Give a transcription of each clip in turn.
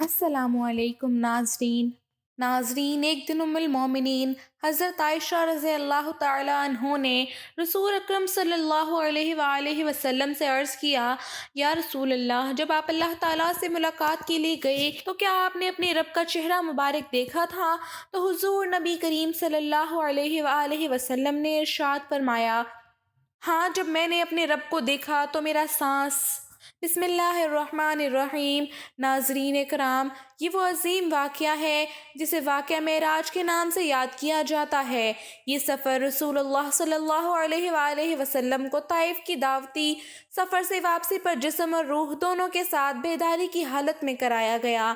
السلام علیکم ناظرین ایک دن ام المومنین حضرت عائشہ رضی اللہ تعالی عنہ نے رسول اکرم صلی اللہ علیہ وآلہ وسلم سے عرض کیا، یا رسول اللہ، جب آپ اللہ تعالیٰ سے ملاقات کے لیے گئے تو کیا آپ نے اپنے رب کا چہرہ مبارک دیکھا تھا؟ تو حضور نبی کریم صلی اللہ علیہ وآلہ وسلم نے ارشاد فرمایا، ہاں، جب میں نے اپنے رب کو دیکھا تو میرا سانس۔ بسم اللہ الرحمن الرحیم۔ ناظرین کرام، یہ وہ عظیم واقعہ ہے جسے واقعہ معراج کے نام سے یاد کیا جاتا ہے۔ یہ سفر رسول اللہ صلی اللہ علیہ وآلہ وسلم کو طائف کی دعوتی سفر سے واپسی پر جسم اور روح دونوں کے ساتھ بیداری کی حالت میں کرایا گیا۔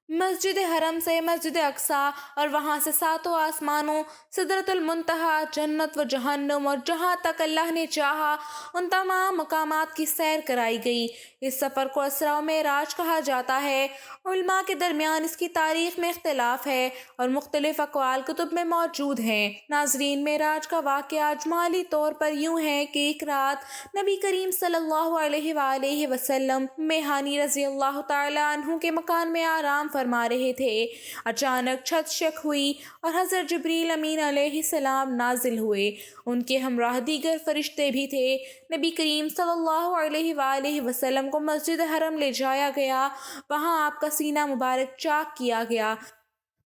مسجد حرم سے مسجد اقصیٰ اور وہاں سے ساتوں آسمانوں، سدرۃ المنتہا، جنت و جہنم اور جہاں تک اللہ نے چاہا ان تمام مقامات کی سیر کرائی گئی۔ اس سفر کو اسراء و معراج کہا جاتا ہے۔ علماء کے درمیان اس کی تاریخ میں اختلاف ہے اور مختلف اقوال کتب میں موجود ہیں۔ ناظرین، معراج کا واقعہ اجمالی طور پر یوں ہے کہ ایک رات نبی کریم صلی اللہ علیہ وآلہ وسلم ہانی رضی اللہ تعالی عنہ کے مکان میں آرام فرما رہے تھے۔ اچانک چھت شک ہوئی اور حضرت جبریل امین علیہ السلام نازل ہوئے۔ ان کے ہمراہ دیگر فرشتے بھی تھے۔ نبی کریم صلی اللہ علیہ وآلہ وسلم کو مسجد حرم لے جایا گیا۔ وہاں آپ کا سینہ مبارک چاک کیا گیا،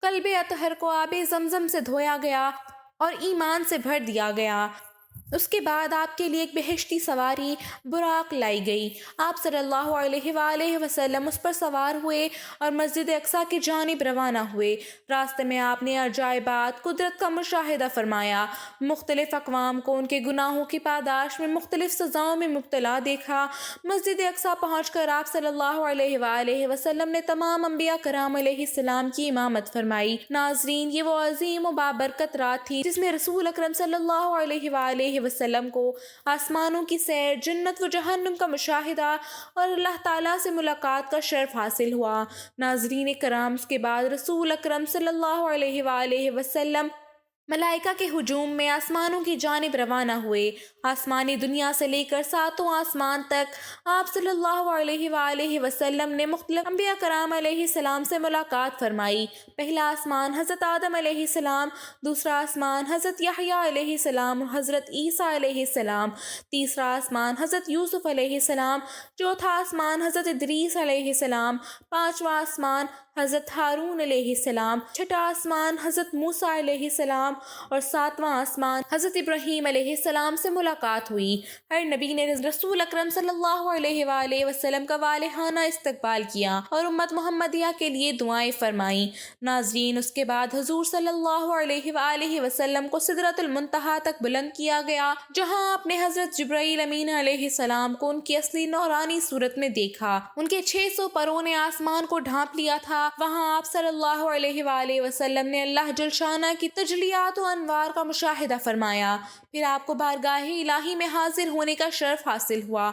قلب اطہر کو آب زمزم سے دھویا گیا اور ایمان سے بھر دیا گیا۔ اس کے بعد آپ کے لیے ایک بہشتی سواری براق لائی گئی۔ آپ صلی اللہ علیہ وآلہ وسلم اس پر سوار ہوئے اور مسجد اقصیٰ کی جانب روانہ ہوئے۔ راستے میں آپ نے عجائبات قدرت کا مشاہدہ فرمایا، مختلف اقوام کو ان کے گناہوں کی پاداش میں مختلف سزاؤں میں مبتلا دیکھا۔ مسجد اقصیٰ پہنچ کر آپ صلی اللہ علیہ وآلہ وسلم نے تمام انبیاء کرام علیہ السلام کی امامت فرمائی۔ ناظرین، یہ وہ عظیم و بابرکت رات تھی جس میں رسول اکرم صلی اللہ علیہ وآلہ وسلم کو آسمانوں کی سیر، جنت و جہنم کا مشاہدہ اور اللہ تعالیٰ سے ملاقات کا شرف حاصل ہوا۔ ناظرین کرام، اس کے بعد رسول اکرم صلی اللہ علیہ وآلہ وسلم ملائکہ کے ہجوم میں آسمانوں کی جانب روانہ ہوئے۔ آسمانی دنیا سے لے کر ساتوں آسمان تک آپ صلی اللہ علیہ وآلہ وسلم نے مختلف انبیاء کرام علیہ السلام سے ملاقات فرمائی۔ پہلا آسمان حضرت آدم علیہ السلام، دوسرا آسمان حضرت یحییٰ علیہ السلام اور حضرت عیسیٰ علیہ السلام، تیسرا آسمان حضرت یوسف علیہ السلام، چوتھا آسمان حضرت ادریس علیہ السلام، پانچواں آسمان حضرت ہارون علیہ السلام، چھٹا آسمان حضرت موسیٰ علیہ السلام اور ساتواں آسمان حضرت ابراہیم علیہ السلام سے ملاقات ہوئی۔ ہر نبی نے رسول اکرم صلی اللہ علیہ وآلہ وسلم کا والہانہ استقبال کیا اور امت محمدیہ کے لیے دعائیں فرمائیں۔ ناظرین، اس کے بعد حضور صلی اللہ علیہ وآلہ وسلم کو سدرۃ المنتہا تک بلند کیا گیا، جہاں آپ نے حضرت جبرائیل امین علیہ السلام کو ان کی اصلی نورانی صورت میں دیکھا۔ ان کے 600 پروں نے آسمان کو ڈھانپ لیا تھا۔ وہاں آپ صلی اللہ علیہ وآلہ وسلم نے اللہ جل شانہ کی تجلیات و انوار کا مشاہدہ فرمایا۔ پھر آپ کو بارگاہ الہی میں حاضر ہونے کا شرف حاصل ہوا۔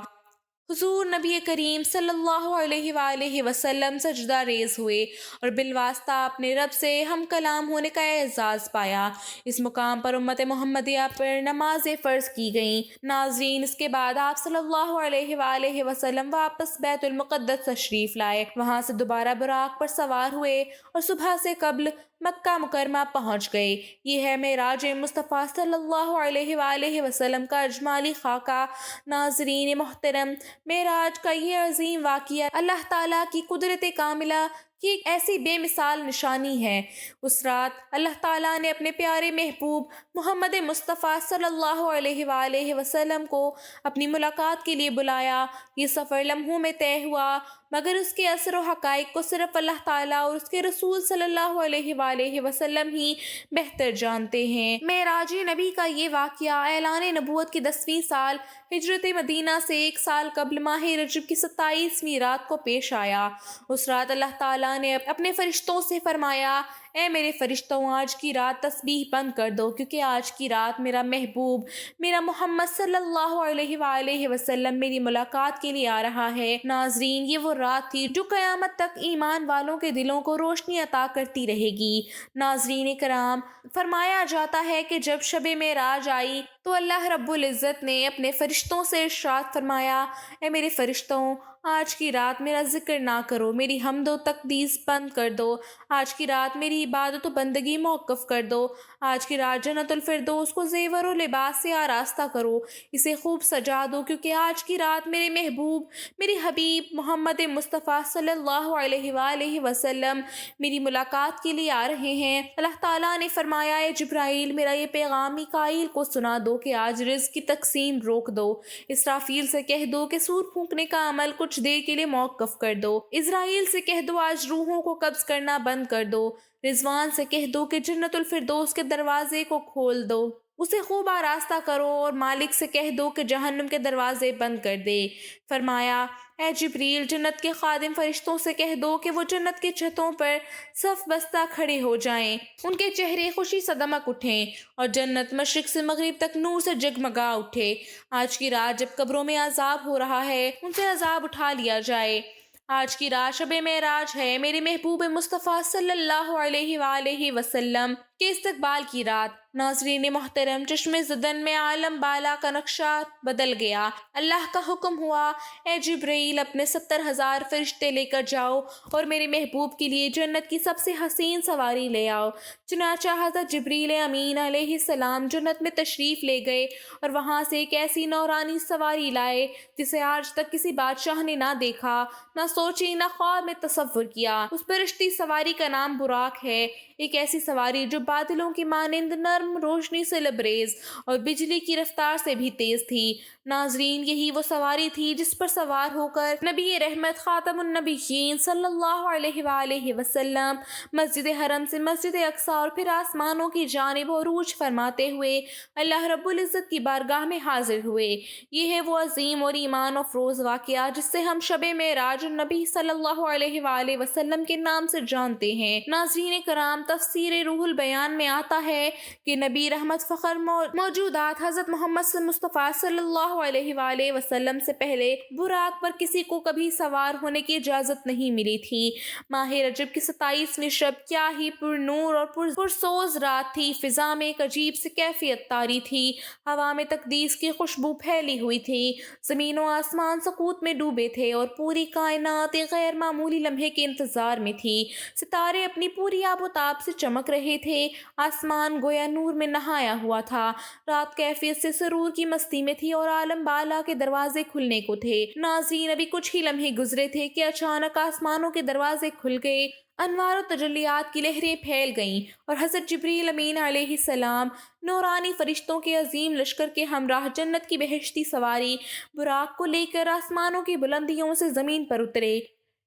حضور نبی کریم صلی اللہ علیہ وآلہ وسلم سجدہ ریز ہوئے اور بالواسطہ اپنے رب سے ہم کلام ہونے کا اعزاز پایا۔ اس مقام پر امت محمدیہ پر نماز فرض کی گئیں۔ ناظرین، اس کے بعد آپ صلی اللہ علیہ وآلہ وسلم واپس بیت المقدس تشریف لائے۔ وہاں سے دوبارہ براق پر سوار ہوئے اور صبح سے قبل مکہ مکرمہ پہنچ گئے۔ یہ ہے معراج مصطفیٰ صلی اللہ علیہ وآلہ وسلم کا اجمالی خاکہ۔ ناظرین محترم، معراج کا یہ عظیم واقعہ اللہ تعالیٰ کی قدرت کاملہ کی ایک ایسی بے مثال نشانی ہے۔ اس رات اللہ تعالیٰ نے اپنے پیارے محبوب محمد مصطفیٰ صلی اللہ علیہ وآلہ وسلم کو اپنی ملاقات کے لیے بلایا۔ یہ سفر لمحوں میں طے ہوا، مگر اس کے اثر و حقائق کو صرف اللہ تعالیٰ اور اس کے رسول صلی اللہ علیہ وآلہ وسلم ہی بہتر جانتے ہیں۔ معراج نبی کا یہ واقعہ اعلان نبوت کی 10ویں سال ہجرت مدینہ سے 1 سال قبل ماہ رجب کی 27ویں رات کو پیش آیا۔ اس رات اللہ تعالیٰ نے اپنے فرشتوں سے فرمایا، اے میرے فرشتوں، آج کی رات تسبیح بند کر دو، کیونکہ آج کی رات میرا محبوب، میرا محمد صلی اللہ علیہ وآلہ وسلم میری ملاقات کے لیے آ رہا ہے۔ ناظرین، یہ وہ رات تھی جو قیامت تک ایمان والوں کے دلوں کو روشنی عطا کرتی رہے گی۔ ناظرین کرام، فرمایا جاتا ہے کہ جب شب معراج آئی تو اللہ رب العزت نے اپنے فرشتوں سے ارشاد فرمایا، اے میرے فرشتوں، آج کی رات میرا ذکر نہ کرو، میری حمد و تقدیس بند کر دو، آج کی رات میری عبادت و بندگی موقف کر دو، آج کی رات جنت الفردوس کو زیور و لباس سے آراستہ کرو، اسے خوب سجا دو، کیونکہ آج کی رات میرے محبوب، میرے حبیب محمد مصطفیٰ صلی اللہ علیہ وآلہ وسلم میری ملاقات کے لیے آ رہے ہیں۔ اللہ تعالیٰ نے فرمایا، اے جبرائیل میرا یہ پیغام میکائیل کو سنا دو کہ آج رزق کی تقسیم روک دو، اسرافیل سے کہہ دو کہ سور پھونکنے کا عمل کچھ دیر کے لیے موقف کر دو، اسرائیل سے کہہ دو آج روحوں کو قبض کرنا بند کر دو، رضوان سے کہہ دو کہ جنت الفردوس کے دروازے کو کھول دو، اسے خوب آراستہ کرو، اور مالک سے کہہ دو کہ جہنم کے دروازے بند کر دے۔ فرمایا، اے جبریل جنت کے خادم فرشتوں سے کہہ دو کہ وہ جنت کی چھتوں پر صف بستہ کھڑے ہو جائیں، ان کے چہرے خوشی سے دمک اٹھیں اور جنت مشرق سے مغرب تک نور سے جگمگا اٹھے۔ آج کی رات جب قبروں میں عذاب ہو رہا ہے، ان سے عذاب اٹھا لیا جائے۔ آج کی رات شب معراج ہے، میرے محبوب مصطفیٰ صلی اللہ علیہ وآلہ وسلم کے استقبال کی رات۔ ناظرین محترم، چشم زدن میں عالم بالا کا نقشہ بدل گیا۔ اللہ کا حکم ہوا، اے جبرائیل اپنے 70,000 فرشتے لے کر جاؤ اور میرے محبوب کے لیے جنت کی سب سے حسین سواری لے آؤ۔ چنانچہ حضرت جبریل امین علیہ السلام جنت میں تشریف لے گئے اور وہاں سے ایک ایسی نورانی سواری لائے جسے آج تک کسی بادشاہ نے نہ دیکھا، نہ سوچی، نہ خواب میں تصور کیا۔ اس فرشتی سواری کا نام براق ہے، ایک ایسی سواری جو بادلوں کی مانند نرم روشنی سے لبریز اور بجلی کی رفتار سے بھی تیز تھی۔ ناظرین، یہی وہ سواری تھی جس پر سوار ہو کر نبی رحمت خاتم النبیین صلی اللہ علیہ وآلہ وسلم مسجد حرم سے مسجد اقصی اور پھر آسمانوں کی جانب عروج فرماتے ہوئے اللہ رب العزت کی بارگاہ میں حاضر ہوئے۔ یہ ہے وہ عظیم اور ایمان افروز واقعہ جس سے ہم شب معراج النبی صلی اللہ علیہ وآلہ وسلم کے نام سے جانتے ہیں۔ ناظرین کرام، تفسیر روح البیان میں آتا ہے کہ نبی رحمت فخر موجودات حضرت محمد مصطفیٰ صلی اللہ علیہ وآلہ وسلم سے پہلے براق پر کسی کو کبھی سوار ہونے کی اجازت نہیں ملی تھی۔ ماہ رجب کی 27ویں شب کیا ہی پر نور اور پرسوز رات تھی، فضا میں ایک عجیب سی کیفیت طاری تھی، ہوا میں تقدیس کی خوشبو پھیلی ہوئی تھی، زمین و آسمان سکوت میں ڈوبے تھے اور پوری کائنات ایک غیر معمولی لمحے کے انتظار میں تھی۔ ستارے اپنی پوری آب و تاب سے چمک رہے تھے، آسمان گویا نور میں نہایا ہوا تھا، رات کیفیت سے سرور کی مستی میں تھی اور عالم بالا کے دروازے کھلنے کو تھے۔ ناظرین، ابھی کچھ ہی لمحے گزرے تھے کہ اچانک آسمانوں کے دروازے کھل گئے، انوار و تجلیات کی لہریں پھیل گئیں اور حضرت جبریل امین علیہ السلام نورانی فرشتوں کے عظیم لشکر کے ہمراہ جنت کی بہشتی سواری براق کو لے کر آسمانوں کی بلندیوں سے زمین پر اترے۔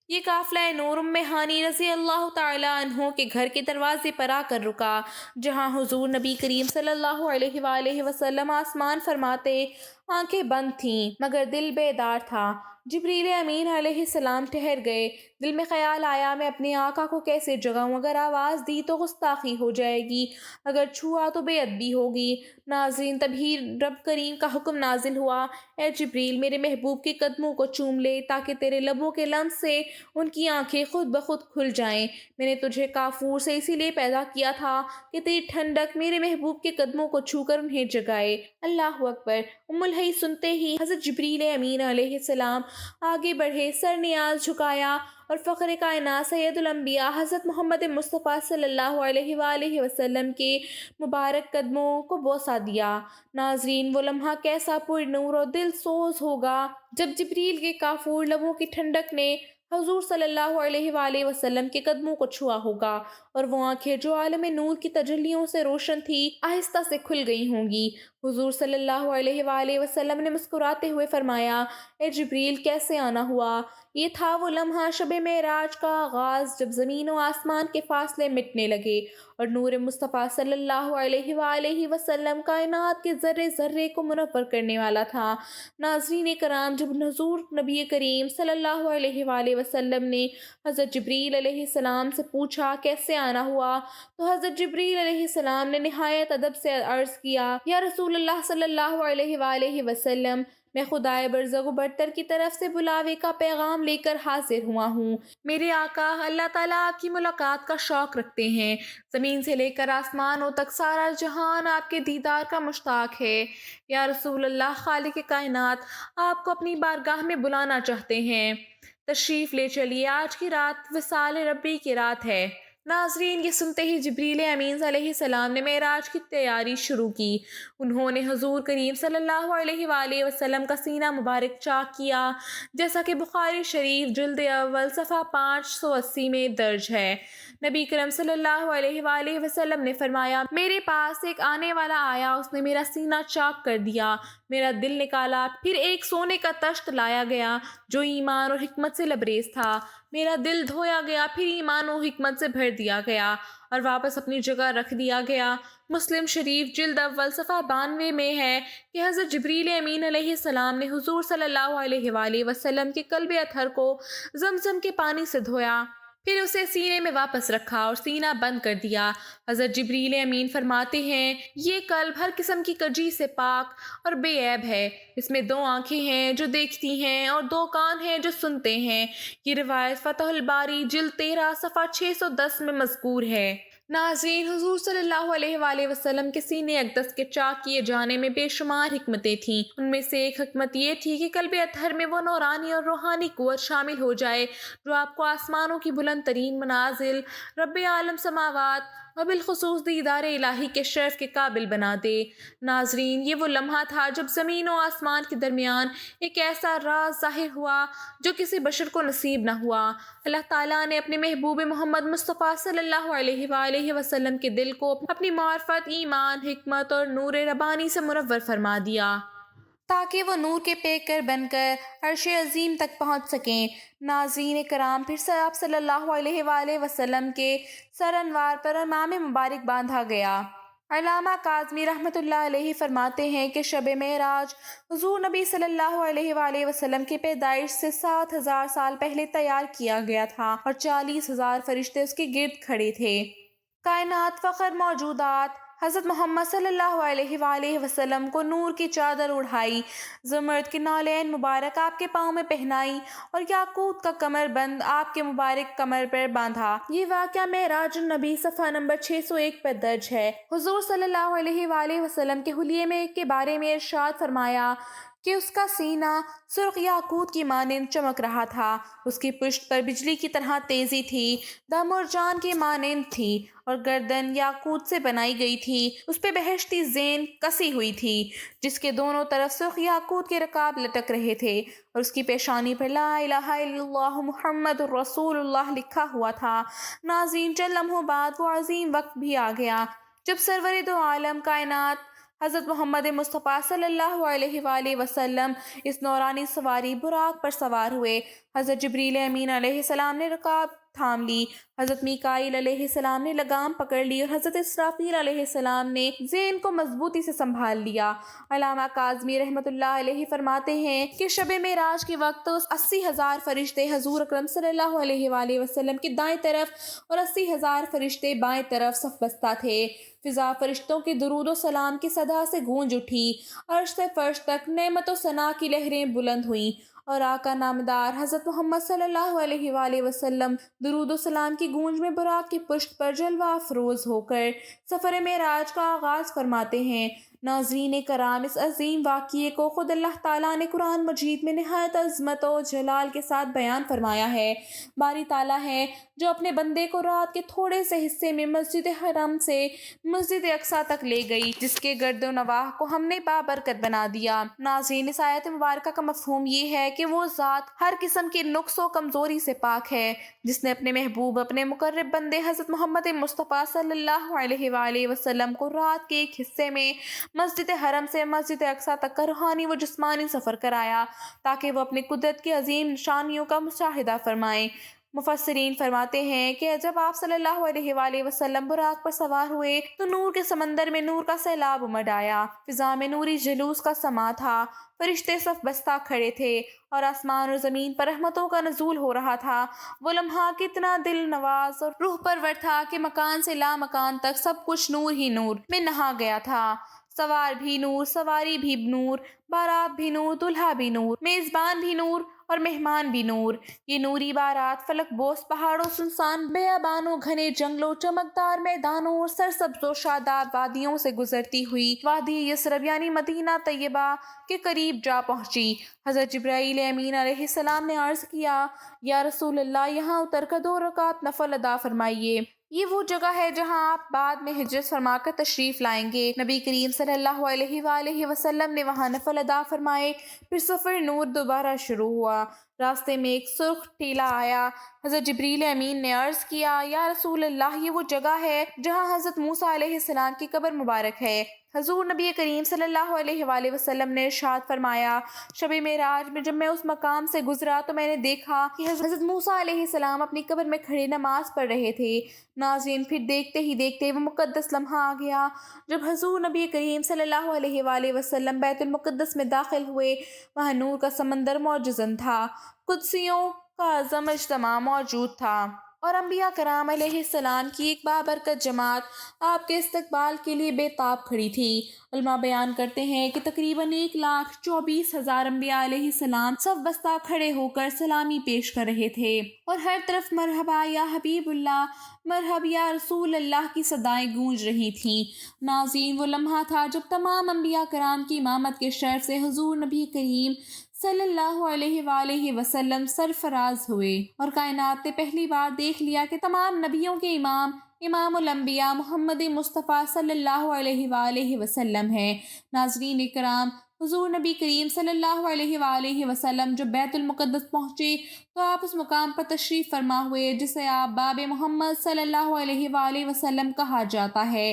یہ قافلہ نور ام ہانی رضی اللہ تعالیٰ عنہ کے گھر کے دروازے پر آ کر رکا، جہاں حضور نبی کریم صلی اللہ علیہ وآلہ وسلم آسمان فرماتے، آنکھیں بند تھیں مگر دل بیدار تھا۔ جبریل امین علیہ السلام ٹھہر گئے، دل میں خیال آیا میں اپنے آقا کو کیسے جگاؤں، اگر آواز دی تو گستاخی ہو جائے گی، اگر چھوا تو بے ادبی ہوگی۔ ناظرین، تبھی رب کریم کا حکم نازل ہوا، اے جبریل میرے محبوب کے قدموں کو چوم لے تاکہ تیرے لبوں کے لمس سے ان کی آنکھیں خود بخود کھل جائیں۔ میں نے تجھے کافور سے اسی لیے پیدا کیا تھا کہ تیری ٹھنڈک میرے محبوب کے قدموں کو چھو کر انہیں جگائے۔ اللہ اکبر۔ ام الہی سنتے ہی حضرت جبریل امین علیہ السلام آگے بڑھے، سر نیاز جھکایا اور فخر کائنات سید الانبیاء حضرت محمد مصطفیٰ صلی اللہ علیہ وآلہ وسلم کے مبارک قدموں کو بوسہ دیا۔ ناظرین، وہ لمحہ کیسا پر نور اور دل سوز ہوگا جب جبریل کے کافور لبوں کی ٹھنڈک نے حضور صلی اللہ علیہ وآلہ وسلم کے قدموں کو چھوا ہوگا اور وہ آنکھیں جو عالم نور کی تجلیوں سے روشن تھی آہستہ سے کھل گئی ہوں گی۔ حضور صلی اللہ علیہ وآلہ وسلم نے مسکراتے ہوئے فرمایا، اے جبریل کیسے آنا ہوا؟ یہ تھا وہ لمحہ شب معراج کا آغاز جب زمین و آسمان کے فاصلے مٹنے لگے اور نور مصطفیٰ صلی اللہ علیہ وآلہ وسلم کائنات کے ذرے ذرے کو منور کرنے والا تھا۔ ناظرین کرام، جب حضور نبی کریم صلی اللہ علیہ وآلہ وسلم نے حضرت جبریل علیہ السلام سے پوچھا کیسے آنا ہوا تو حضرت جبریل علیہ السلام نے نہایت ادب سے عرض کیا، یا رسول اللہ صلی اللہ علیہ وآلہ وسلم، میں خدائے برزخ و برتر کی طرف سے بلاوے کا پیغام لے کر حاضر ہوا ہوں۔ میرے آقا اللہ تعالیٰ آپ کی ملاقات کا شوق رکھتے ہیں۔ زمین سے لے کر آسمانوں تک سارا جہان آپ کے دیدار کا مشتاق ہے۔ یا رسول اللہ، خالق کائنات آپ کو اپنی بارگاہ میں بلانا چاہتے ہیں، تشریف لے چلیے، آج کی رات وصال ربی کی رات ہے۔ ناظرین، یہ سنتے ہی جبریل امین علیہ السلام نے معراج کی تیاری شروع کی۔ انہوں نے حضور کریم صلی اللہ علیہ وآلہ وسلم کا سینہ مبارک چاک کیا، جیسا کہ بخاری شریف جلد اول صفحہ 580 میں درج ہے۔ نبی کریم صلی اللہ علیہ وآلہ وسلم نے فرمایا، میرے پاس ایک آنے والا آیا، اس نے میرا سینہ چاک کر دیا، میرا دل نکالا، پھر ایک سونے کا تشت لایا گیا جو ایمان اور حکمت سے لبریز تھا، میرا دل دھویا گیا، پھر ایمان و حکمت سے بھر دیا گیا اور واپس اپنی جگہ رکھ دیا گیا۔ مسلم شریف جلد اول صفحہ 92 میں ہے کہ حضرت جبریل امین علیہ السلام نے حضور صلی اللہ علیہ وآلہ وسلم کے قلب اطہر کو زمزم کے پانی سے دھویا، پھر اسے سینے میں واپس رکھا اور سینہ بند کر دیا۔ حضرت جبریل امین فرماتے ہیں، یہ قلب ہر قسم کی کجی سے پاک اور بے عیب ہے، اس میں 2 آنکھیں ہیں جو دیکھتی ہیں اور 2 کان ہیں جو سنتے ہیں۔ یہ روایت فتح الباری جلد 13 صفحہ 610 میں مذکور ہے۔ ناظرین، حضور صلی اللہ علیہ وآلہ وسلم کے سینے اقدس کے چاک کیے جانے میں بے شمار حکمتیں تھیں۔ ان میں سے ایک حکمت یہ تھی کہ قلب اطہر میں وہ نورانی اور روحانی قوت شامل ہو جائے جو آپ کو آسمانوں کی بلند ترین منازل، رب عالم سماوات اور بالخصوص دیدار الہی کے شرف کے قابل بنا دے۔ ناظرین، یہ وہ لمحہ تھا جب زمین و آسمان کے درمیان ایک ایسا راز ظاہر ہوا جو کسی بشر کو نصیب نہ ہوا۔ اللہ تعالیٰ نے اپنے محبوب محمد مصطفیٰ صلی اللہ علیہ وآلہ وسلم کے دل کو اپنی معرفت، ایمان، حکمت اور نور ربانی سے منور فرما دیا تاکہ وہ نور کے پیکر بن کر عرش عظیم تک پہنچ سکیں۔ ناظرین کرام، پھر سے آپ صلی اللہ علیہ وآلہ وسلم کے سر انوار پر امام مبارک باندھا گیا۔ علامہ کاظمی رحمۃ اللہ علیہ فرماتے ہیں کہ شب معراج حضور نبی صلی اللہ علیہ وآلہ وسلم کی پیدائش سے 7000 سال پہلے تیار کیا گیا تھا اور 40,000 فرشتے اس کے گرد کھڑے تھے۔ کائنات فخر موجودات حضرت محمد صلی اللہ علیہ وآلہ وسلم کو نور کی چادر اڑھائی، زمرد کے نالین مبارک آپ کے پاؤں میں پہنائی اور یاقوت کا کمر بند آپ کے مبارک کمر پر باندھا۔ یہ واقعہ معراج النبی صفحہ نمبر 601 پر درج ہے۔ حضور صلی اللہ علیہ وآلہ وسلم کے حلیے میں کے بارے میں ارشاد فرمایا کہ اس کا سینہ سرخ یاقوت کی مانند چمک رہا تھا، اس کی پشت پر بجلی کی طرح تیزی تھی، دم اور جان کی مانند تھی اور گردن یاقوت سے بنائی گئی تھی، اس پہ بہشتی زین کسی ہوئی تھی جس کے دونوں طرف سرخ یاقوت کے رکاب لٹک رہے تھے اور اس کی پیشانی پر لا الہ الا اللہ محمد الرسول اللہ لکھا ہوا تھا۔ ناظرین، چند لمحوں بعد وہ عظیم وقت بھی آ گیا جب سرور دو عالم کائنات حضرت محمد مصطفیٰ صلی اللہ علیہ وآلہ وسلم اس نورانی سواری براق پر سوار ہوئے۔ حضرت جبریل امین علیہ السلام نے رکاب تھام لی، حضرت میکائیل علیہ السلام نے لگام پکڑ لی اور حضرت اسرافیل علیہ السلام نے زین کو مضبوطی سے سنبھال لیا۔ علامہ کاظمی رحمۃ اللہ علیہ فرماتے ہیں کہ شب معراج کے وقت 80,000 فرشتے حضور اکرم صلی اللہ علیہ وآلہ وسلم کی دائیں طرف اور 80,000 فرشتے بائیں طرف صف بستہ تھے۔ فضا فرشتوں کے درود و سلام کی صدا سے گونج اٹھی، عرش سے فرش تک نعمت و ثنا کی لہریں بلند ہوئیں اور آقا نامدار حضرت محمد صلی اللہ علیہ وآلہ وسلم درود و سلام کی گونج میں براق کی پشت پر جلوہ افروز ہو کر سفر معراج کا آغاز فرماتے ہیں۔ ناظرین کرام، اس عظیم واقعے کو خود اللہ تعالیٰ نے قرآن مجید میں نہایت عظمت و جلال کے ساتھ بیان فرمایا ہے۔ باری تعالیٰ ہے جو اپنے بندے کو رات کے تھوڑے سے حصے میں مسجد حرم سے مسجد اقصیٰ تک لے گئی، جس کے گرد و نواح کو ہم نے بابرکت بنا دیا۔ ناظرین، اس آیت مبارکہ کا مفہوم یہ ہے کہ وہ ذات ہر قسم کی نقص و کمزوری سے پاک ہے جس نے اپنے محبوب، اپنے مقرب بندے حضرت محمد مصطفیٰ صلی اللہ علیہ وآلہ وسلم کو رات کے ایک حصے میں مسجد حرم سے مسجد اقصیٰ تک کا روحانی و جسمانی سفر کرایا تاکہ وہ اپنی قدرت کی عظیم نشانیوں کا مشاہدہ فرمائیں۔ مفسرین فرماتے ہیں کہ جب آپ صلی اللہ علیہ وآلہ وسلم براق پر سوار ہوئے تو نور کے سمندر میں نور کا سیلاب امڈ آیا، فضا میں نوری جلوس کا سما تھا، فرشتے صف بستہ کھڑے تھے اور آسمان اور زمین پر رحمتوں کا نزول ہو رہا تھا۔ وہ لمحہ کتنا دل نواز اور روح پرور تھا کہ مکان سے لا مکان تک سب کچھ نور ہی نور میں نہا گیا تھا۔ سوار بھی نور، سواری بھی نور، بارات بھی نور، دلہا بھی نور، میزبان بھی نور اور مہمان بھی نور۔ یہ نوری بارات فلک بوس پہاڑوں، سنسان بیابانوں، گھنے جنگلوں، چمکدار میدانوں اور سرسبز و شاداب وادیوں سے گزرتی ہوئی وادی یثرب یعنی مدینہ طیبہ کے قریب جا پہنچی۔ حضرت جبرائیل امین علیہ السلام نے عرض کیا، یا رسول اللہ، یہاں اتر کر 2 رکعت نفل ادا فرمائیے۔ یہ وہ جگہ ہے جہاں آپ بعد میں ہجرت فرما کر تشریف لائیں گے۔ نبی کریم صلی اللہ علیہ وآلہ وسلم نے وہاں نفل ادا فرمائے۔ پھر سفر نور دوبارہ شروع ہوا۔ راستے میں ایک سرخ ٹیلہ آیا۔ حضرت جبریل امین نے عرض کیا، یا رسول اللہ، یہ وہ جگہ ہے جہاں حضرت موسیٰ علیہ السلام کی قبر مبارک ہے۔ حضور نبی کریم صلی اللہ علیہ وآلہ وسلم نے ارشاد فرمایا، شب معراج میں جب میں اس مقام سے گزرا تو میں نے دیکھا کہ حضرت موسیٰ علیہ السلام اپنی قبر میں کھڑے نماز پڑھ رہے تھے۔ ناظرین، پھر دیکھتے ہی دیکھتے وہ مقدس لمحہ آ گیا جب حضور نبی کریم صلی اللہ علیہ وآلہ وسلم بیت المقدس میں داخل ہوئے۔ وہاں نور کا سمندر موجزن تھا، قدسیوں کا اعظم اجتماع موجود تھا اور انبیاء کرام علیہ السلام کی ایک بابرکت جماعت آپ کے استقبال کے لیے بے تاب کھڑی تھی۔ علماء بیان کرتے ہیں کہ تقریباً 1,24,000 انبیاء علیہ السلام صف بستہ کھڑے ہو کر سلامی پیش کر رہے تھے اور ہر طرف مرحبا یا حبیب اللہ، مرحب یا رسول اللہ کی صدائیں گونج رہی تھیں۔ ناظرین، وہ لمحہ تھا جب تمام انبیاء کرام کی امامت کے شرف سے حضور نبی کریم صلی اللہ علیہ وآلہ وسلم سرفراز ہوئے اور کائنات نے پہلی بار دیکھ لیا کہ تمام نبیوں کے امام الانبیاء محمد مصطفیٰ صلی اللہ علیہ وآلہ وسلم ہیں۔ ناظرین اکرام، حضور نبی کریم صلی اللہ علیہ وآلہ وسلم جب بیت المقدس پہنچے تو آپ اس مقام پر تشریف فرما ہوئے جسے آپ باب محمد صلی اللہ علیہ وآلہ وسلم کہا جاتا ہے۔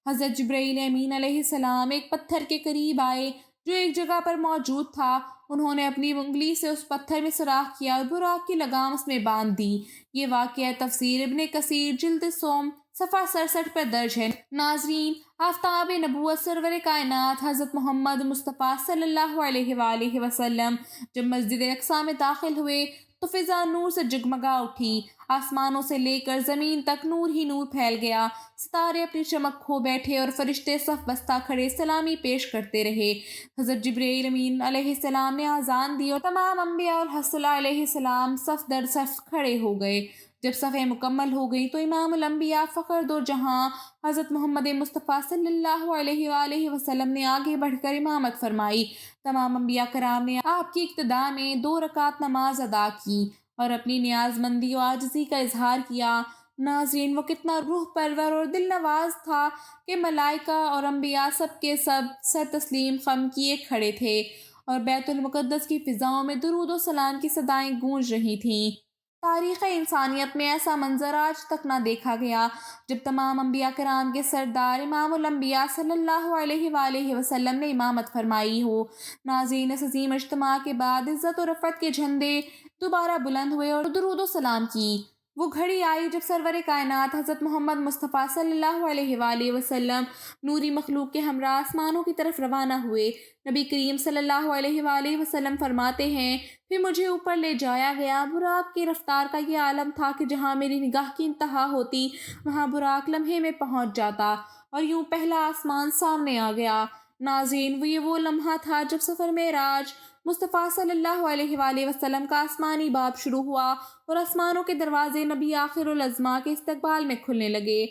حضرت جبرائیل امین علیہ السلام ایک پتھر کے قریب آئے جو ایک جگہ پر موجود تھا۔ انہوں نے اپنی انگلی سے اس پتھر میں سوراخ کیا اور براق کی لگام اس میں باندھ دی۔ یہ واقعہ تفسیر ابن کثیر جلد سوم صفحہ 67 پر درج ہے۔ ناظرین، آفتاب نبوت سرور کائنات حضرت محمد مصطفیٰ صلی اللہ علیہ وآلہ وسلم جب مسجد اقصی میں داخل ہوئے تو فضا نور سے جگمگا اٹھی۔ آسمانوں سے لے کر زمین تک نور ہی نور پھیل گیا۔ ستارے اپنی چمک کھو بیٹھے اور فرشتے صف بستہ کھڑے سلامی پیش کرتے رہے۔ حضرت جبرائیل امین علیہ السلام نے اذان دی اور تمام انبیاء اور حصلہ علیہ السلام صف در صف کھڑے ہو گئے۔ جب صفیں مکمل ہو گئی تو امام الانبیاء فخر دو جہاں حضرت محمد مصطفیٰ صلی اللہ علیہ وآلہ وسلم نے آگے بڑھ کر امامت فرمائی۔ تمام انبیاء کرام نے آپ کی اقتداء میں 2 رکعت نماز ادا کی اور اپنی نیاز مندی و عاجزی کا اظہار کیا۔ ناظرین، وہ کتنا روح پرور اور دل نواز تھا کہ ملائکہ اور انبیاء سب کے سب سر تسلیم خم کیے کھڑے تھے اور بیت المقدس کی فضاؤں میں درود و سلام کی صدائیں گونج رہی تھیں۔ تاریخ انسانیت میں ایسا منظر آج تک نہ دیکھا گیا جب تمام انبیاء کرام کے سردار امام الانبیاء صلی اللہ علیہ وآلہ وسلم نے امامت فرمائی ہو۔ ناظرین، اس عظیم اجتماع کے بعد عزت و رفعت کے جھنڈے دوبارہ بلند ہوئے اور درود و سلام کی وہ گھڑی آئی جب سرور کائنات حضرت محمد مصطفیٰ صلی اللہ علیہ وآلہ وسلم نوری مخلوق کے ہمراہ آسمانوں کی طرف روانہ ہوئے۔ نبی کریم صلی اللہ علیہ وآلہ وسلم فرماتے ہیں، پھر مجھے اوپر لے جایا گیا۔ براق کی رفتار کا یہ عالم تھا کہ جہاں میری نگاہ کی انتہا ہوتی وہاں براق لمحے میں پہنچ جاتا اور یوں پہلا آسمان سامنے آ گیا۔ ناظرین، وہ لمحہ تھا جب سفر معراج مصطفیٰ صلی اللہ علیہ وآلہ وسلم کا آسمانی باب شروع ہوا اور آسمانوں کے دروازے نبی آخر الازماں کے استقبال میں کھلنے لگے۔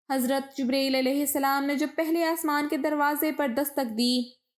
حضرت جبرائیل علیہ السلام نے جب پہلے آسمان کے دروازے پر دستک دی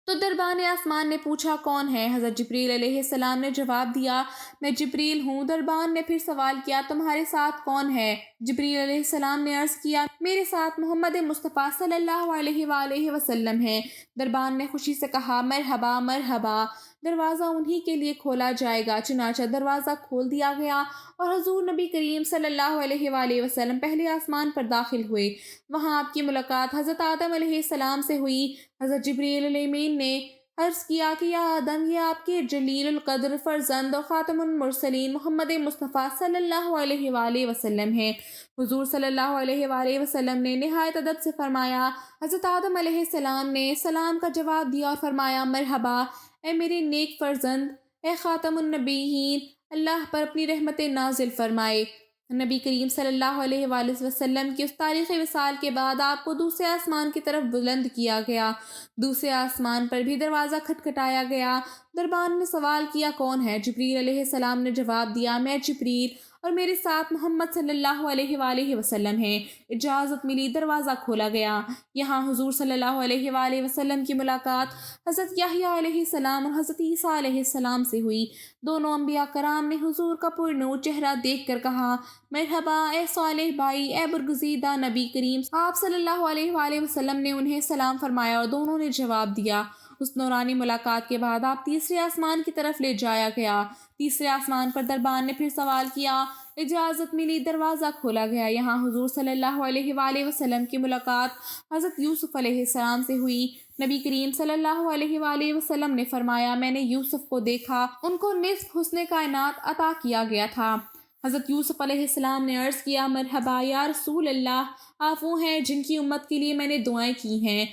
تو دربان آسمان نے پوچھا، کون ہے؟ حضرت جبرائیل علیہ السلام نے جواب دیا، میں جبریل ہوں۔ دربان نے پھر سوال کیا، تمہارے ساتھ کون ہے؟ جبرائیل علیہ السلام نے عرض کیا، میرے ساتھ محمد مصطفیٰ صلی اللہ علیہ وآلہ وسلم ہیں۔ دربان نے خوشی سے کہا، مرحبا مرحبا، دروازہ انہی کے لیے کھولا جائے گا۔ چنانچہ دروازہ کھول دیا گیا اور حضور نبی کریم صلی اللہ علیہ وآلہ وسلم پہلے آسمان پر داخل ہوئے۔ وہاں آپ کی ملاقات حضرت آدم علیہ السلام سے ہوئی۔ حضرت جبرائیل علیہ السلام نے عرض کیا کہ یا آدم، یہ آپ کے جلیل القدر فرزند اور خاتم المرسلین محمد مصطفیٰ صلی اللہ علیہ وآلہ وسلم ہیں۔ حضور صلی اللہ علیہ وآلہ وسلم نے نہایت ادب سے فرمایا۔ حضرت آدم علیہ السلام نے سلام کا جواب دیا اور فرمایا، مرحبا اے میرے نیک فرزند، اے خاتم النبیین، اللہ پر اپنی رحمت نازل فرمائے۔ نبی کریم صلی اللہ علیہ وآلہ وسلم کی اس تاریخی وصال کے بعد آپ کو دوسرے آسمان کی طرف بلند کیا گیا۔ دوسرے آسمان پر بھی دروازہ کھٹکھٹایا گیا۔ دربان نے سوال کیا، کون ہے؟ جبریل علیہ السلام نے جواب دیا، میں جبریل اور میرے ساتھ محمد صلی اللہ علیہ وآلہ وسلم ہیں۔ اجازت ملی، دروازہ کھولا گیا۔ یہاں حضور صلی اللہ علیہ وآلہ وسلم کی ملاقات حضرت یحییٰ علیہ السلام اور حضرت عیسیٰ علیہ السلام سے ہوئی۔ دونوں انبیاء کرام نے حضور کا پرنور چہرہ دیکھ کر کہا، مرحبا اے صالح بھائی، اے برگزیدہ نبی کریم۔ آپ صلی اللہ علیہ وآلہ وسلم نے انہیں سلام فرمایا اور دونوں نے جواب دیا۔ اس نورانی ملاقات کے بعد آپ تیسرے آسمان کی طرف لے جایا گیا۔ تیسرے آسمان پر دربان نے پھر سوال کیا، اجازت ملی، دروازہ کھولا گیا۔ یہاں حضور صلی اللہ علیہ وآلہ وسلم کی ملاقات حضرت یوسف علیہ السلام سے ہوئی۔ نبی کریم صلی اللہ علیہ وآلہ وسلم نے فرمایا، میں نے یوسف کو دیکھا، ان کو نصف حسن کائنات عطا کیا گیا تھا۔ حضرت یوسف علیہ السلام نے عرض کیا، مرحبا یا رسول اللہ، آپ وہ ہیں جن کی امت کے لیے میں نے دعائیں کی ہیں۔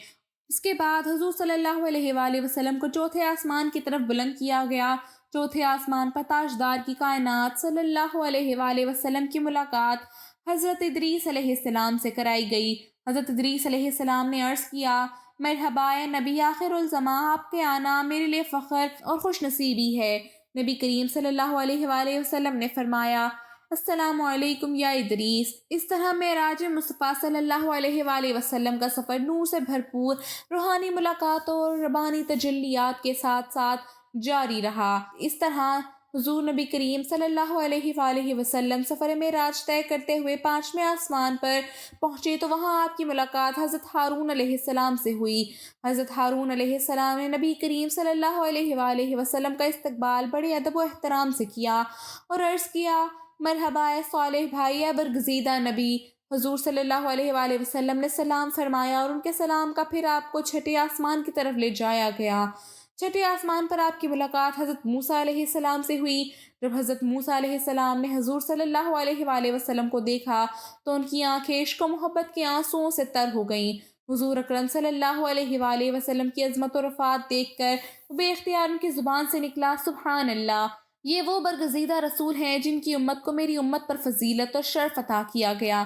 اس کے بعد حضور صلی اللہ علیہ وآلہ وسلم کو چوتھے آسمان کی طرف بلند کیا گیا۔ چوتھے آسمان پر تاجدار کی کائنات صلی اللہ علیہ وآلہ وسلم کی ملاقات حضرت ادریس علیہ السلام سے کرائی گئی۔ حضرت ادریس علیہ السلام نے عرض کیا، مرحبا اے نبی آخر الزماں، آپ کے آنا میرے لیے فخر اور خوش نصیبی ہے۔ نبی کریم صلی اللہ علیہ وآلہ وسلم نے فرمایا، السلام علیکم یا ادریس۔ اس طرح معراج مصطفیٰ صلی اللہ علیہ وآلہ وسلم کا سفر نور سے بھرپور روحانی ملاقاتوں اور ربانی تجلیات کے ساتھ ساتھ جاری رہا۔ اس طرح حضور نبی کریم صلی اللہ علیہ وآلہ وسلم سفر معراج طے کرتے ہوئے 5ویں آسمان پر پہنچے تو وہاں آپ کی ملاقات حضرت ہارون علیہ السلام سے ہوئی۔ حضرت ہارون علیہ السلام نے نبی کریم صلی اللہ علیہ وآلہ وسلم کا استقبال بڑے ادب و احترام سے کیا اور عرض کیا، مرحبا اے صالح بھائی، اے برگزیدہ نبی۔ حضور صلی اللہ علیہ وآلہ وسلم نے سلام فرمایا اور ان کے سلام کا پھر آپ کو چھٹے آسمان کی طرف لے جایا گیا۔ چھٹے آسمان پر آپ کی ملاقات حضرت موسیٰ علیہ السلام سے ہوئی۔ جب حضرت موسیٰ علیہ السلام نے حضور صلی اللہ علیہ وآلہ وسلم کو دیکھا تو ان کی آنکھیں عشق و محبت کے آنسوؤں سے تر ہو گئیں۔ حضور اکرم صلی اللہ علیہ وآلہ وسلم کی عظمت و رفعت دیکھ کر بے اختیار ان کی زبان سے نکلا، سبحان اللہ، یہ وہ برگزیدہ رسول ہیں جن کی امت کو میری امت پر فضیلت اور شرف عطا کیا گیا۔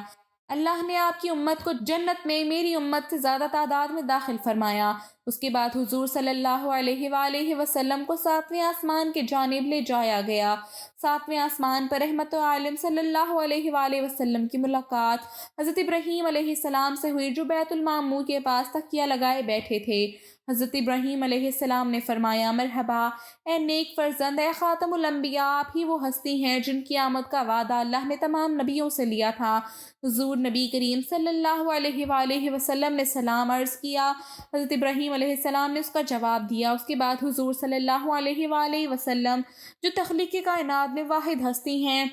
اللہ نے آپ کی امت کو جنت میں میری امت سے زیادہ تعداد میں داخل فرمایا۔ اس کے بعد حضور صلی اللہ علیہ وآلہ وسلم کو 7ویں آسمان کی جانب لے جایا گیا۔ 7ویں آسمان پر رحمت عالم صلی اللہ علیہ وآلہ وسلم کی ملاقات حضرت ابراہیم علیہ السلام سے ہوئی، جو بیت المعمور کے پاس تکیہ لگائے بیٹھے تھے۔ حضرت ابراہیم علیہ السلام نے فرمایا، مرحبا اے نیک فرزند، اے خاتم الانبیاء، آپ ہی وہ ہستی ہیں جن کی آمد کا وعدہ اللہ نے تمام نبیوں سے لیا تھا۔ حضور نبی کریم صلی اللہ علیہ وآلہ وسلم نے سلام عرض کیا۔ حضرت ابراہیم علیہ السلام نے اس کا جواب دیا۔ اس کے بعد حضور صلی اللہ علیہ وآلہ وسلم، جو تخلیق کائنات میں واحد ہستی ہیں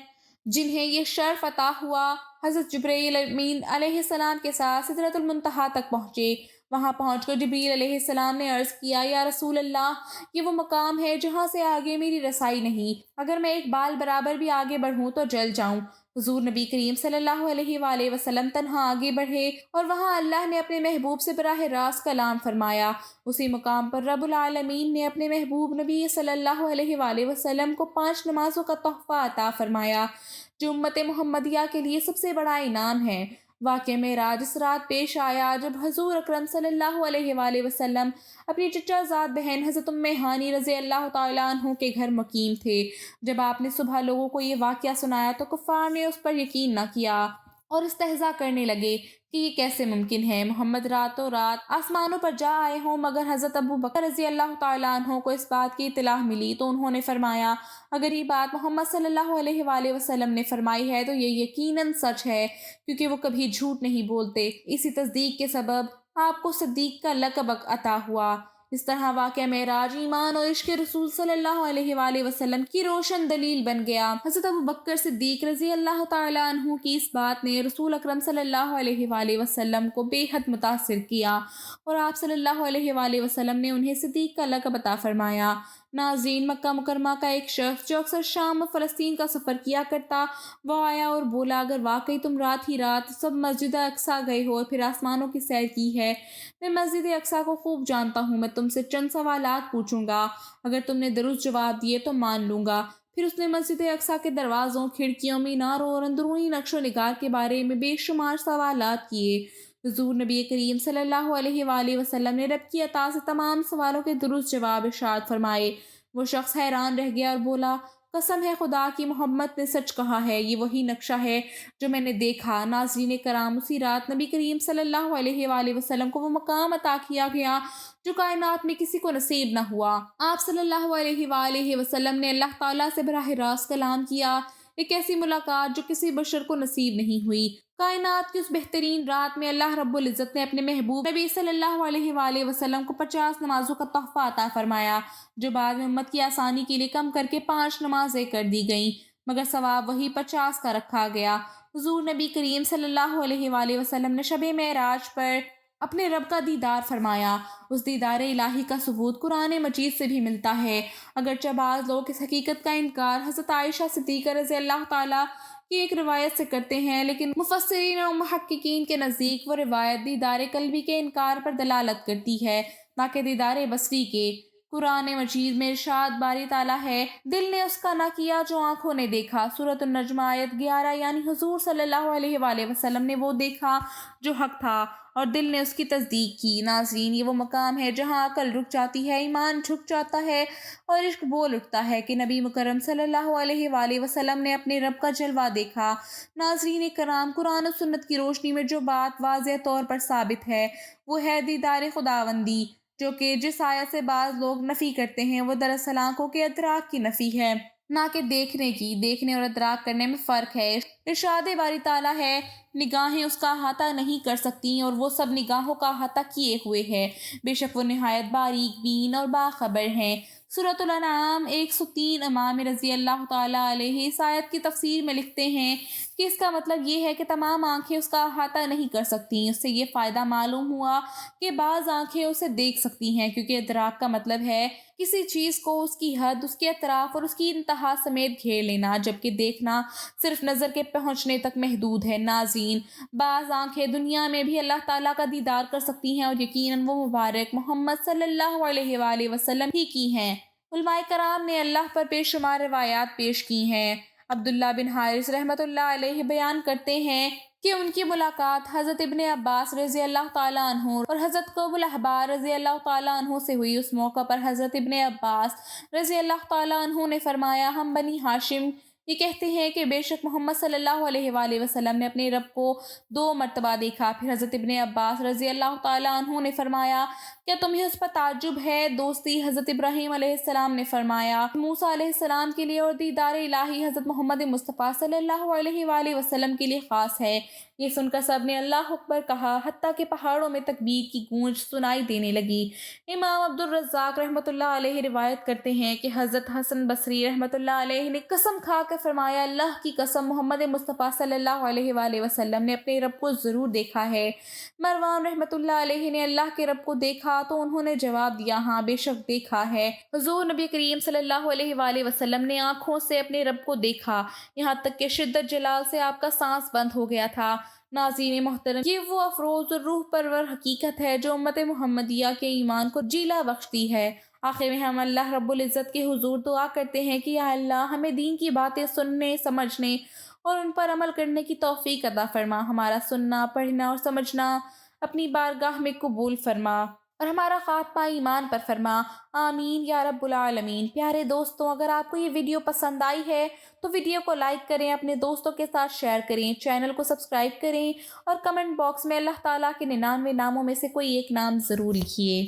جنہیں یہ شرف عطا ہوا، حضرت جبرائیل امین علیہ السلام کے ساتھ سدرۃ المنتہا تک پہنچے۔ وہاں پہنچ کر جبریل علیہ السلام نے عرض کیا، یا رسول اللہ، یہ وہ مقام ہے جہاں سے آگے میری رسائی نہیں، اگر میں ایک بال برابر بھی آگے بڑھوں تو جل جاؤں۔ حضور نبی کریم صلی اللہ علیہ وآلہ وسلم تنہا آگے بڑھے اور وہاں اللہ نے اپنے محبوب سے براہ راست کلام فرمایا۔ اسی مقام پر رب العالمین نے اپنے محبوب نبی صلی اللہ علیہ وآلہ وسلم کو 5 نمازوں کا تحفہ عطا فرمایا، جو امت محمدیہ کے لیے سب سے بڑا انعام ہے۔ واقعہ معراج اس رات پیش آیا جب حضور اکرم صلی اللہ علیہ وآلہ وسلم اپنی چچا زاد بہن حضرت ام ہانی رضی اللہ تعالیٰ عنہ کے گھر مقیم تھے۔ جب آپ نے صبح لوگوں کو یہ واقعہ سنایا تو کفار نے اس پر یقین نہ کیا اور استہزاء کرنے لگے کہ یہ کیسے ممکن ہے، محمد راتوں رات آسمانوں پر جا آئے ہوں۔ مگر حضرت ابو بکر رضی اللہ تعالیٰ عنہ کو اس بات کی اطلاع ملی تو انہوں نے فرمایا، اگر یہ بات محمد صلی اللہ علیہ وآلہ وسلم نے فرمائی ہے تو یہ یقیناً سچ ہے، کیونکہ وہ کبھی جھوٹ نہیں بولتے۔ اسی تصدیق کے سبب آپ کو صدیق کا لقب عطا ہوا۔ اس طرح واقعہ معراج ایمان اور عشق رسول صلی اللہ علیہ وآلہ وسلم کی روشن دلیل بن گیا۔ حضرت ابو بکر صدیق رضی اللہ تعالیٰ عنہ کی اس بات نے رسول اکرم صلی اللہ علیہ وآلہ وسلم کو بے حد متاثر کیا اور آپ صلی اللہ علیہ وآلہ وسلم نے انہیں صدیق کا لقب عطا فرمایا۔ ناظرین، مکہ مکرمہ کا ایک شخص جو اکثر شام و فلسطین کا سفر کیا کرتا، وہ آیا اور بولا، اگر واقعی تم رات ہی رات سب مسجد اقصیٰ گئے ہو اور پھر آسمانوں کی سیر کی ہے، میں مسجد اقصیٰ کو خوب جانتا ہوں، میں تم سے چند سوالات پوچھوں گا، اگر تم نے درست جواب دیے تو مان لوں گا، پھر اس نے مسجد اقصیٰ کے دروازوں، کھڑکیوں، میناروں اور اندرونی نقش و نگار کے بارے میں بے شمار سوالات کیے۔ حضور نبی کریم صلی اللہ علیہ وآلہ وسلم نے رب کی عطا سے تمام سوالوں کے درست جواب ارشاد فرمائے۔ وہ شخص حیران رہ گیا اور بولا، قسم ہے خدا کی، محمد نے سچ کہا ہے، یہ وہی نقشہ ہے جو میں نے دیکھا۔ ناظرین کرام، اسی رات نبی کریم صلی اللہ علیہ وآلہ وسلم کو وہ مقام عطا کیا گیا جو کائنات میں کسی کو نصیب نہ ہوا۔ آپ صلی اللہ علیہ وآلہ وسلم نے اللہ تعالیٰ سے براہ راست کلام کیا، ایک ایسی ملاقات جو کسی بشر کو نصیب نہیں ہوئی۔ کائنات کی اس بہترین رات میں اللہ رب العزت نے اپنے محبوب نبی صلی اللہ علیہ وآلہ وسلم کو 50 نمازوں کا تحفہ عطا فرمایا، جو بعد میں امت کی آسانی کے لیے کم کر کے 5 نمازیں کر دی گئیں، مگر ثواب وہی 50 کا رکھا گیا۔ حضور نبی کریم صلی اللہ علیہ وآلہ وسلم نے شب معراج پر اپنے رب کا دیدار فرمایا۔ اس دیدار الہی کا ثبوت قرآن مجید سے بھی ملتا ہے، اگرچہ بعض لوگ اس حقیقت کا انکار حضرت عائشہ صدیقہ رضی اللہ تعالیٰ کی ایک روایت سے کرتے ہیں، لیکن مفسرین اور محققین کے نزدیک وہ روایت دیدار قلبی کے انکار پر دلالت کرتی ہے، نہ کہ دیدار بصری کے۔ قرآن مجید میں ارشاد باری تعالیٰ ہے، دل نے اس کا نہ کیا جو آنکھوں نے دیکھا۔ سورۃ النجم آیت 11، یعنی حضور صلی اللہ علیہ وآلہ وسلم نے وہ دیکھا جو حق تھا اور دل نے اس کی تصدیق کی۔ ناظرین، یہ وہ مقام ہے جہاں عقل رک جاتی ہے، ایمان جھک جاتا ہے اور عشق بول اٹھتا ہے کہ نبی مکرم صلی اللہ علیہ وآلہ وسلم نے اپنے رب کا جلوہ دیکھا۔ ناظرین کرام، قرآن و سنت کی روشنی میں جو بات واضح طور پر ثابت ہے وہ ہے دیدار خداوندی، جو کہ جس آیت سے بعض لوگ نفی کرتے ہیں وہ دراصل آنکھوں کے ادراک کی نفی ہے، نہ کہ دیکھنے کی۔ دیکھنے اور ادراک کرنے میں فرق ہے۔ ارشاد باری تعالیٰ ہے، نگاہیں اس کا احاطہ نہیں کر سکتی اور وہ سب نگاہوں کا احاطہ کیے ہوئے ہے، بے شک وہ نہایت باریک بین اور باخبر ہیں۔ سورۃ الانعام 103۔ امام رضی اللہ تعالیٰ عنہ اس آیت کی تفسیر میں لکھتے ہیں کہ اس کا مطلب یہ ہے کہ تمام آنکھیں اس کا احاطہ نہیں کر سکتی۔ اس سے یہ فائدہ معلوم ہوا کہ بعض آنکھیں اسے دیکھ سکتی ہیں، کیونکہ ادراک کا مطلب ہے کسی چیز کو اس کی حد، اس کے اطراف اور اس کی انتہا سمیت گھیر لینا، جبکہ دیکھنا صرف نظر کے پہنچنے تک محدود ہے۔ ناظرین، بعض آنکھیں دنیا میں بھی اللہ تعالیٰ کا دیدار کر سکتی ہیں اور یقیناً وہ مبارک محمد صلی اللہ علیہ وآلہ وسلم ہی کی ہیں۔ علماء کرام نے اللہ پر بے شمار روایات پیش کی ہیں۔ عبداللہ بن حارث رحمۃ اللہ علیہ بیان کرتے ہیں کہ ان کی ملاقات حضرت ابن عباس رضی اللہ تعالیٰ عنہ اور حضرت قعب الاحبار رضی اللہ تعالیٰ عنہ سے ہوئی۔ اس موقع پر حضرت ابن عباس رضی اللہ تعالیٰ عنہ نے فرمایا، ہم بنی ہاشم یہ کہتے ہیں کہ بے شک محمد صلی اللہ علیہ وآلہ وسلم نے اپنے رب کو 2 مرتبہ دیکھا۔ پھر حضرت ابن عباس رضی اللہ تعالیٰ عنہ نے فرمایا، کیا تمہیں اس پر تعجب ہے؟ دوستی حضرت ابراہیم علیہ السلام نے فرمایا، موسیٰ علیہ السلام کے لیے، اور دیدار الہی حضرت محمد مصطفیٰ صلی اللہ علیہ وآلہ وسلم کے لیے خاص ہے۔ یہ سن کر سب نے اللہ اکبر کہا، حتیٰ کہ پہاڑوں میں تکبیر کی گونج سنائی دینے لگی۔ امام عبد الرزاق رحمۃ اللہ علیہ روایت کرتے ہیں کہ حضرت حسن بصری رحمۃ اللہ علیہ نے قسم کھا کر فرمایا، اللہ کی قسم، محمد مصطفیٰ صلی اللہ علیہ وآلہ وسلم نے اپنے رب کو ضرور دیکھا ہے۔ مروان رحمۃ اللہ علیہ نے اللہ کے رب کو دیکھا تو انہوں نے جواب دیا، ہاں بے شک دیکھا ہے۔ حضور نبی کریم صلی اللہ علیہ وآلہ وسلم نے آنکھوں سے اپنے رب کو دیکھا، یہاں تک کہ شدت جلال سے آپ کا سانس بند ہو گیا تھا۔ ناظرین محترم، یہ وہ افروز اور روح پرور حقیقت ہے جو امت محمدیہ کے ایمان کو جیلا بخشتی ہے۔ آخر میں ہم اللہ رب العزت کے حضور دعا کرتے ہیں کہ یا اللہ، ہمیں دین کی باتیں سننے، سمجھنے اور ان پر عمل کرنے کی توفیق عطا فرما۔ ہمارا سننا، پڑھنا اور سمجھنا اپنی بارگاہ میں قبول فرما اور ہمارا خاتمہ ایمان پر فرما، آمین یا رب العالمین۔ پیارے دوستوں، اگر آپ کو یہ ویڈیو پسند آئی ہے تو ویڈیو کو لائک کریں، اپنے دوستوں کے ساتھ شیئر کریں، چینل کو سبسکرائب کریں اور کمنٹ باکس میں اللہ تعالیٰ کے 99 ناموں میں سے کوئی ایک نام ضرور لکھیے۔